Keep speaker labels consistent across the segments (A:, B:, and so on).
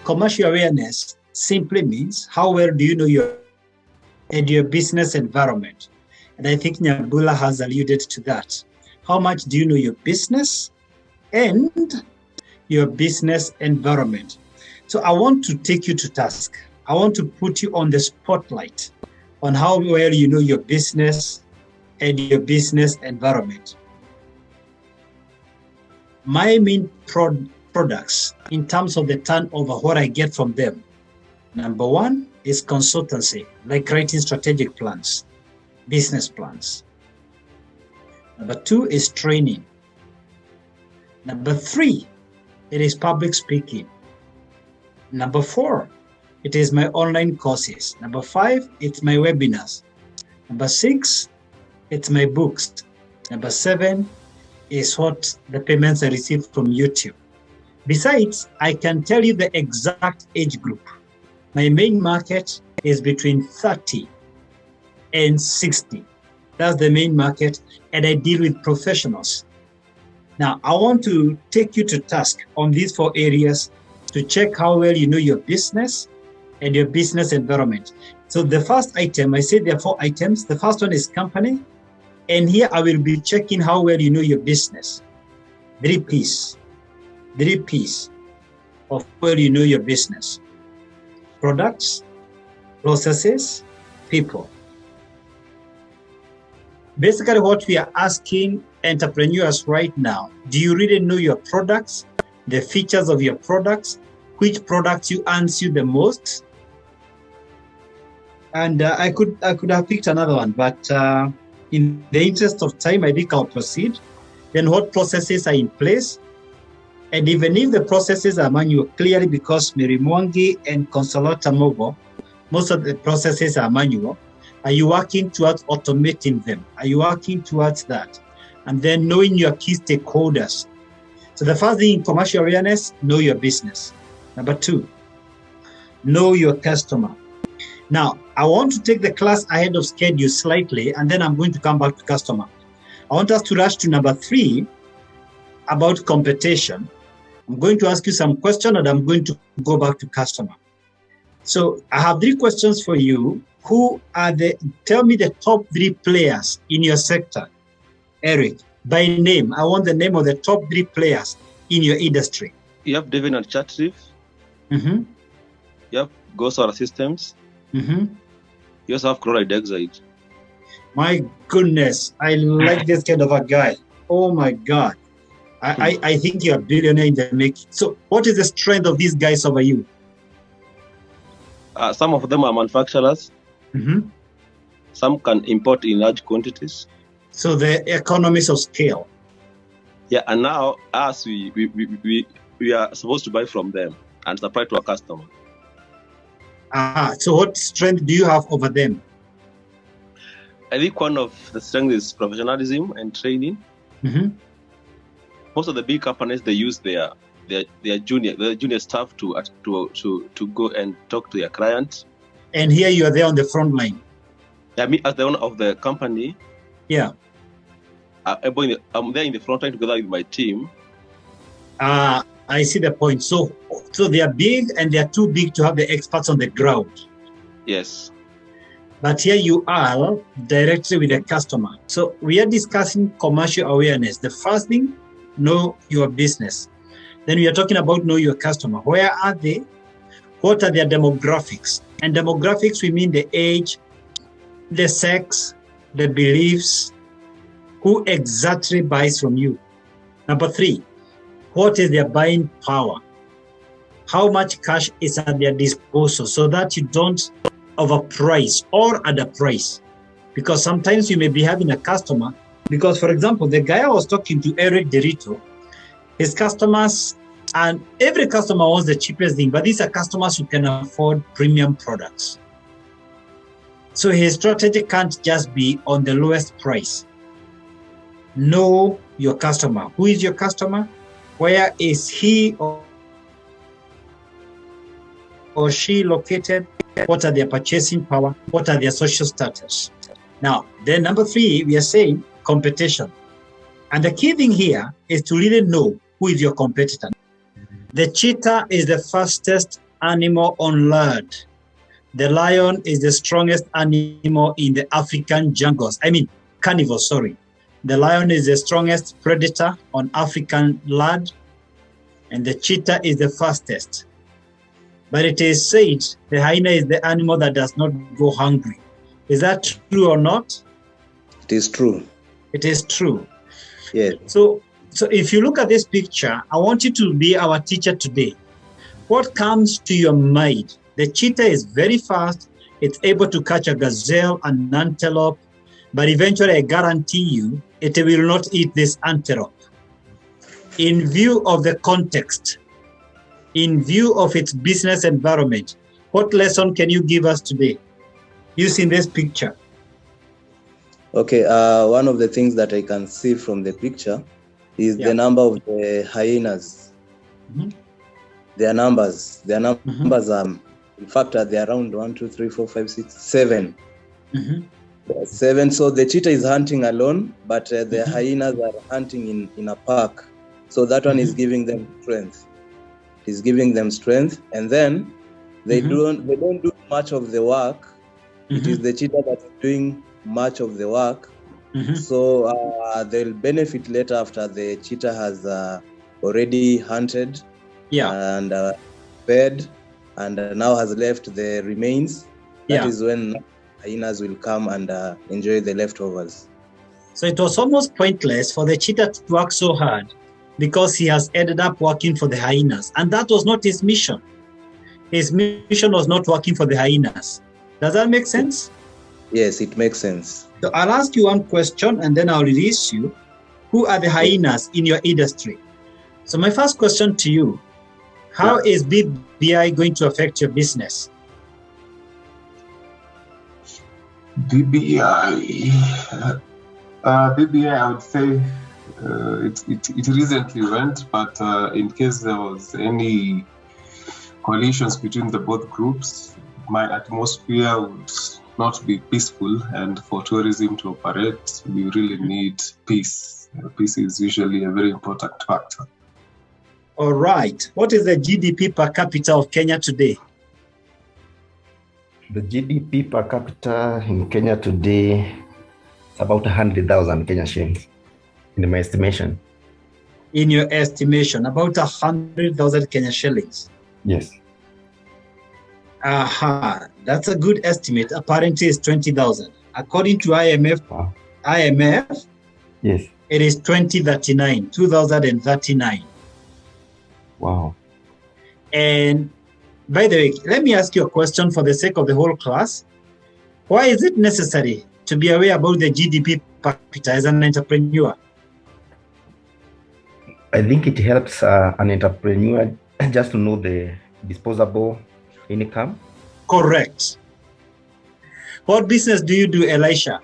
A: Commercial awareness simply means how well do you know your business environment. And I think Nyambula has alluded to that. How much do you know your business and your business environment? So I want to take you to task. I want to put you on the spotlight on how well you know your business and your business environment. My main products in terms of the turnover, what I get from them. Number one is consultancy, like writing strategic plans, business plans. Number two is training. Number three, it is public speaking. Number four, it is my online courses. Number five, it's my webinars. Number six, it's my books. Number seven is what the payments I receive from YouTube. Besides, I can tell you the exact age group. My main market is between 30 and 60. That's the main market, and I deal with professionals. Now, I want to take you to task on these four areas to check how well you know your business and your business environment. So the first item, I said there are four items. The first one is company. And here I will be checking how well you know your business. Three P's of where you know your business. Products, processes, people. Basically what we are asking entrepreneurs right now, do you really know your products, the features of your products, which products earns you the most? And I could have picked another one, but in the interest of time, I think I'll proceed. Then what processes are in place? And even if the processes are manual, clearly because Mirimwangi and Consolata Mobile, most of the processes are manual. Are you working towards automating them? Are you working towards that? And then knowing your key stakeholders. So the first thing in commercial awareness, know your business. Number two, know your customer. Now, I want to take the class ahead of schedule slightly, and then I'm going to come back to customer. I want us to rush to number three about competition. I'm going to ask you some questions, and I'm going to go back to customer. So I have three questions for you. Tell me the top three players in your sector. Eric, by name, I want the name of the top three players in your industry.
B: You have Devin and Chatriff.
A: Mm-hmm.
B: You have Gosara Systems.
A: Mm-hmm.
B: You also have Chloride Exide.
A: My goodness, I like this kind of a guy. Oh my God. I think you're a billionaire in the making. So what is the strength of these guys over you?
B: Some of them are manufacturers.
A: Mm-hmm.
B: Some can import in large quantities.
A: So the economies of scale.
B: Yeah, and now us, we are supposed to buy from them and supply to our customer.
A: So what strength do you have over them?
B: I think one of the strengths is professionalism and training.
A: Mm-hmm.
B: Most of the big companies, they use their junior staff to go and talk to their clients.
A: And here you are there on the front line.
B: Yeah, me as the owner of the company.
A: Yeah.
B: I'm there in the front line together with my team.
A: I see the point. So they are big, and they are too big to have the experts on the ground.
B: Yes.
A: But here you are directly with the customer. So we are discussing commercial awareness. The first thing, know your business. Then we are talking about know your customer. Where are they? What are their demographics? And demographics, we mean the age, the sex, the beliefs, who exactly buys from you. Number three, what is their buying power? How much cash is at their disposal so that you don't overprice or underprice? Because sometimes you may be having a customer, because for example, the guy I was talking to, Eric Derito, his customers, and every customer wants the cheapest thing, but these are customers who can afford premium products. So his strategy can't just be on the lowest price. Know your customer. Who is your customer? Where is he or she located? What are their purchasing power? What are their social status? Now, then number three, we are saying competition. And the key thing here is to really know who is your competitor. The cheetah is the fastest animal on land. The lion is the strongest animal in the African jungles. Carnivores, sorry. The lion is the strongest predator on African land, and the cheetah is the fastest. But it is said the hyena is the animal that does not go hungry. Is that true or not?
C: It is true.
A: It is true.
C: Yes.
A: So if you look at this picture, I want you to be our teacher today. What comes to your mind? The cheetah is very fast. It's able to catch a gazelle and an antelope, but eventually I guarantee you it will not eat this antelope. In view of the context, in view of its business environment, what lesson can you give us today using this picture?
C: Okay, one of the things that I can see from the picture is the number of the hyenas.
A: Mm-hmm.
C: Their numbers are, in fact, they're around 1, 2, 3, 4, 5, 6, 7.
A: Mm-hmm.
C: 7. So the cheetah is hunting alone, but the hyenas are hunting in a pack. So that one is giving them strength. It's giving them strength, and then they don't do much of the work. It is the cheetah that is doing much of the work. So they'll benefit later after the cheetah has already hunted and fed, and now has left the remains. That is when hyenas will come and enjoy the leftovers.
A: So it was almost pointless for the cheetah to work so hard because he has ended up working for the hyenas. And that was not his mission. His mission was not working for the hyenas. Does that make sense?
C: Yes, it makes sense.
A: So I'll ask you one question and then I'll release you. Who are the hyenas in your industry? So my first question to you, how is BBI going to affect your business?
D: BBI, I would say it recently went, but in case there was any coalitions between the both groups, my atmosphere would not be peaceful, and for tourism to operate, we really need peace. Peace is usually a very important factor.
A: All right. What is the GDP per capita of Kenya today?
E: The GDP per capita in Kenya today is about 100,000 Kenya shillings, in my estimation.
A: In your estimation, about 100,000 Kenya shillings?
E: Yes.
A: Aha, that's a good estimate. Apparently, it's 20,000. According to IMF,
E: yes,
A: it is 2039.
E: Wow.
A: And by the way, let me ask you a question for the sake of the whole class. Why is it necessary to be aware about the GDP per capita as an entrepreneur?
E: I think it helps an entrepreneur just to know the disposable income.
A: Correct. What business do you do, Elisha?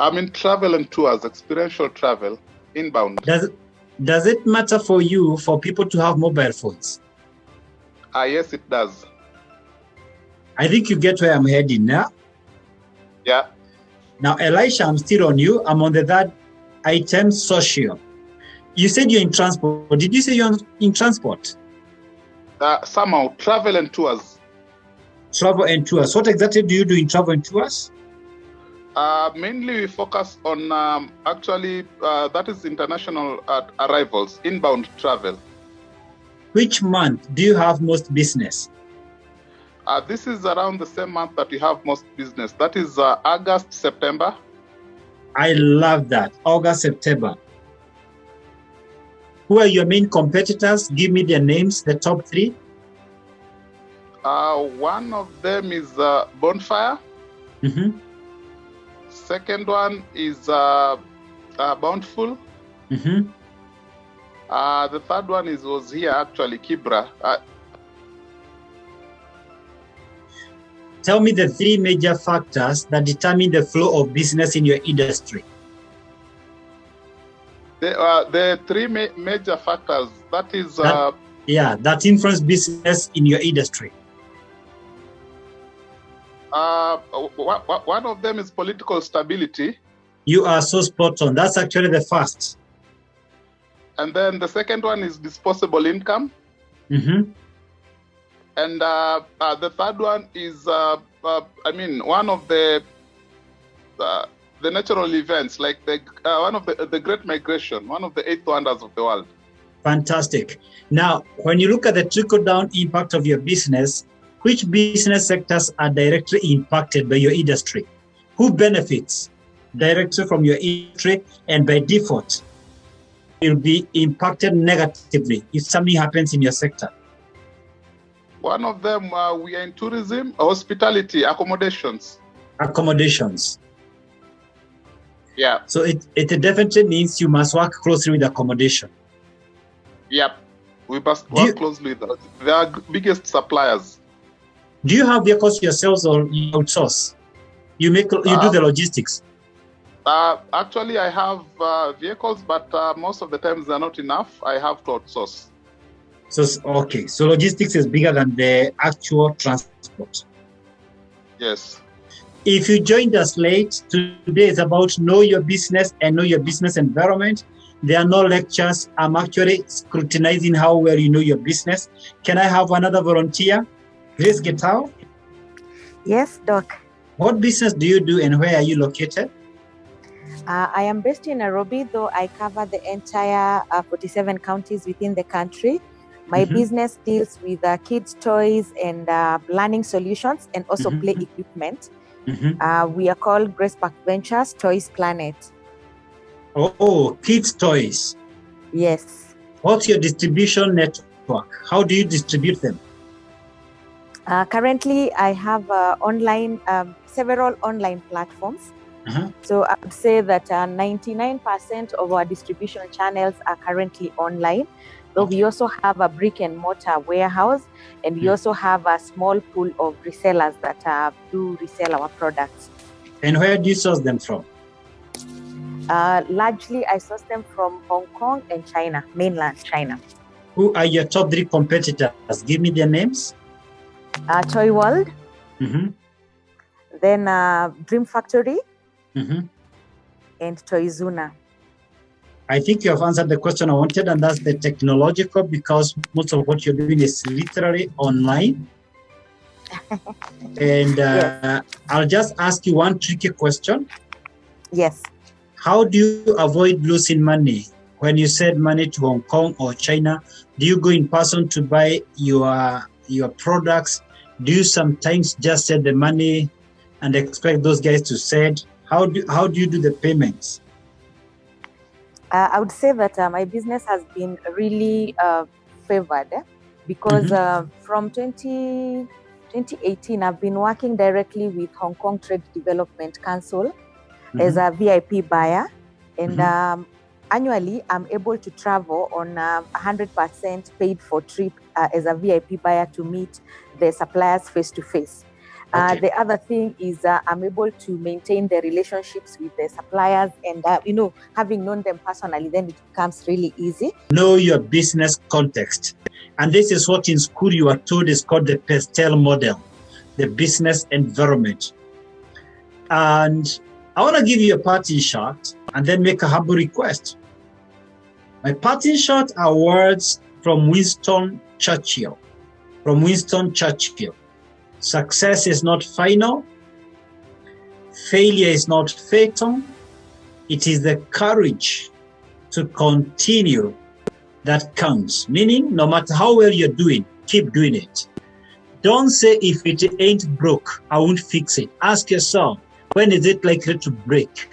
F: I'm in travel and tours, experiential travel, inbound.
A: Does it matter for you for people to have mobile phones?
F: Yes, it does.
A: I think you get where I'm heading now.
F: Yeah.
A: Now, Elisha, I'm still on you. I'm on the third item, social. You said you're in transport. Did you say you're in transport?
F: Somehow, travel and tours.
A: Travel and tours. What exactly do you do in travel and tours?
F: Mainly we focus on, that is international arrivals, inbound travel.
A: Which month do you have most business?
F: This is around the same month that we have most business. That is August, September.
A: I love that. August, September. Who are your main competitors? Give me their names, the top three.
F: One of them is Bonfire. Second one is Bountiful. The third one was here actually, Kibra.
A: Tell me the three major factors that determine the flow of business in your industry.
F: The three major factors, that is...
A: that influence business in your industry.
F: One of them is political stability.
A: You are so spot on. That's actually the first.
F: And then the second one is disposable income. And the third one is, one of the natural events, like one of the Great Migration, one of the 8 wonders of the world.
A: Fantastic. Now, when you look at the trickle-down impact of your business, which business sectors are directly impacted by your industry? Who benefits directly from your industry and by default will be impacted negatively if something happens in your sector?
F: One of them, we are in tourism, hospitality, accommodations.
A: Accommodations.
F: Yeah.
A: So it definitely means you must work closely with accommodation.
F: Yep. We must work closely with them. They are biggest suppliers.
A: Do you have vehicles yourselves or you outsource? You do the logistics?
F: Actually, I have vehicles, but most of the times they're not enough. I have to outsource.
A: So logistics is bigger than the actual transport.
F: Yes.
A: If you joined us late, today is about know your business and know your business environment. There are no lectures. I'm actually scrutinizing how well you know your business. Can I have another volunteer? Grace Getao?
G: Yes, Doc.
A: What business do you do and where are you located?
G: I am based in Nairobi, though I cover the entire 47 counties within the country. My business deals with kids' toys and learning solutions and also play equipment. We are called Grace Park Ventures Toys Planet.
A: Oh, kids' toys.
G: Yes.
A: What's your distribution network? How do you distribute them?
G: Currently, I have several online platforms. So I would say that 99% of our distribution channels are currently online. Though we also have a brick and mortar warehouse, and we also have a small pool of resellers that do resell our products.
A: And where do you source them from?
G: Largely, I source them from Hong Kong and China, mainland China.
A: Who are your top 3 competitors? Give me their names.
G: Toy World, then Dream Factory, and Toyzuna.
A: I think you have answered the question I wanted, and that's the technological, because most of what you're doing is literally online. And yes. I'll just ask you one tricky question.
G: Yes.
A: How do you avoid losing money? When you send money to Hong Kong or China, do you go in person to buy your products? Do you sometimes just send the money and expect those guys to send? How do you do the payments?
G: I would say that my business has been really favored because from 2018, I've been working directly with Hong Kong Trade Development Council as a VIP buyer. And annually, I'm able to travel on 100% paid for trip as a VIP buyer to meet the suppliers face to face. The other thing is I'm able to maintain the relationships with the suppliers, and having known them personally, then it becomes really easy. Know
A: your business context. And this is what in school you are told is called the PESTEL model, the business environment. And I want to give you a parting shot and then make a humble request. My parting shot are words from Winston Churchill. Success is not final. Failure is not fatal. It is the courage to continue that counts. Meaning, no matter how well you're doing, keep doing it. Don't say, if it ain't broke, I won't fix it. Ask yourself, when is it likely to break?